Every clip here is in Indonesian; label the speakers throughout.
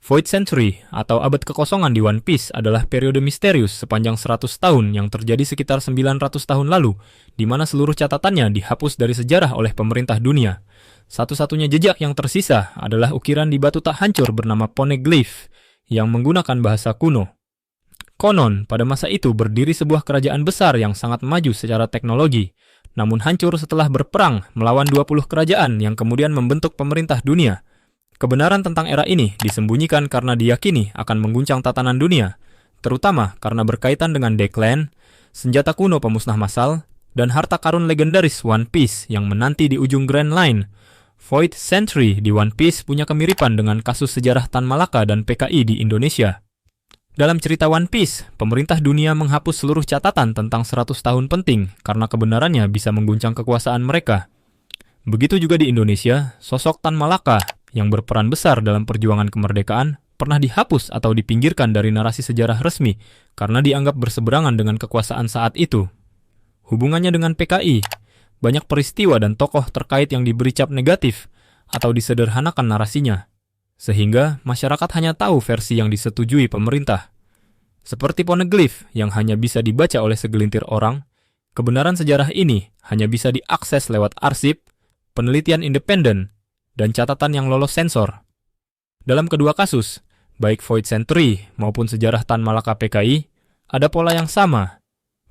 Speaker 1: Void Century atau abad kekosongan di One Piece adalah periode misterius sepanjang 100 tahun yang terjadi sekitar 900 tahun lalu, di mana seluruh catatannya dihapus dari sejarah oleh pemerintah dunia. Satu-satunya jejak yang tersisa adalah ukiran di batu tak hancur bernama Poneglyph yang menggunakan bahasa kuno. Konon, pada masa itu berdiri sebuah kerajaan besar yang sangat maju secara teknologi, namun hancur setelah berperang melawan 20 kerajaan yang kemudian membentuk pemerintah dunia. Kebenaran tentang era ini disembunyikan karena diyakini akan mengguncang tatanan dunia, terutama karena berkaitan dengan Deklan, senjata kuno pemusnah massal, dan harta karun legendaris One Piece yang menanti di ujung Grand Line. Void Century di One Piece punya kemiripan dengan kasus sejarah Tan Malaka dan PKI di Indonesia. Dalam cerita One Piece, pemerintah dunia menghapus seluruh catatan tentang 100 tahun penting karena kebenarannya bisa mengguncang kekuasaan mereka. Begitu juga di Indonesia, sosok Tan Malaka yang berperan besar dalam perjuangan kemerdekaan pernah dihapus atau dipinggirkan dari narasi sejarah resmi karena dianggap berseberangan dengan kekuasaan saat itu. Hubungannya dengan PKI, banyak peristiwa dan tokoh terkait yang diberi cap negatif atau disederhanakan narasinya, sehingga masyarakat hanya tahu versi yang disetujui pemerintah. Seperti Poneglyph yang hanya bisa dibaca oleh segelintir orang, kebenaran sejarah ini hanya bisa diakses lewat arsip, penelitian independen, dan catatan yang lolos sensor. Dalam kedua kasus, baik Void Century maupun sejarah Tan Malaka PKI, ada pola yang sama.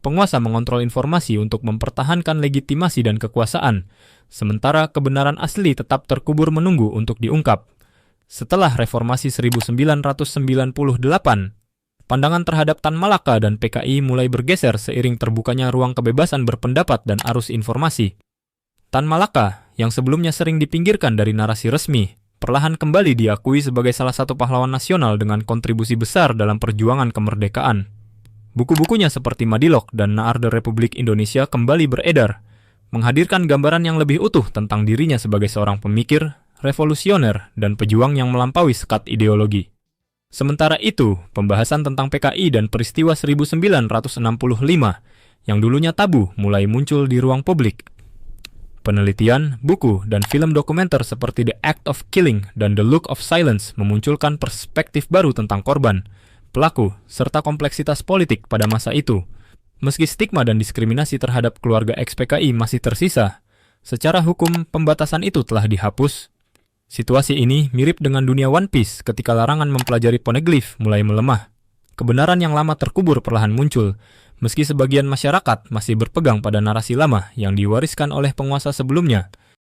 Speaker 1: Penguasa mengontrol informasi untuk mempertahankan legitimasi dan kekuasaan, sementara kebenaran asli tetap terkubur menunggu untuk diungkap. Setelah reformasi 1998, pandangan terhadap Tan Malaka dan PKI mulai bergeser seiring terbukanya ruang kebebasan berpendapat dan arus informasi. Tan Malaka, yang sebelumnya sering dipinggirkan dari narasi resmi, perlahan kembali diakui sebagai salah satu pahlawan nasional dengan kontribusi besar dalam perjuangan kemerdekaan. Buku-bukunya seperti Madilog dan Naarde Republik Indonesia kembali beredar, menghadirkan gambaran yang lebih utuh tentang dirinya sebagai seorang pemikir, revolusioner, dan pejuang yang melampaui sekat ideologi. Sementara itu, pembahasan tentang PKI dan peristiwa 1965 yang dulunya tabu mulai muncul di ruang publik. Penelitian, buku, dan film dokumenter seperti The Act of Killing dan The Look of Silence memunculkan perspektif baru tentang korban, pelaku, serta kompleksitas politik pada masa itu. Meski stigma dan diskriminasi terhadap keluarga ex-PKI masih tersisa, secara hukum pembatasan itu telah dihapus. Situasi ini mirip dengan dunia One Piece ketika larangan mempelajari Poneglyph mulai melemah. Kebenaran yang lama terkubur perlahan muncul, meski sebagian masyarakat masih berpegang pada narasi lama yang diwariskan oleh penguasa sebelumnya.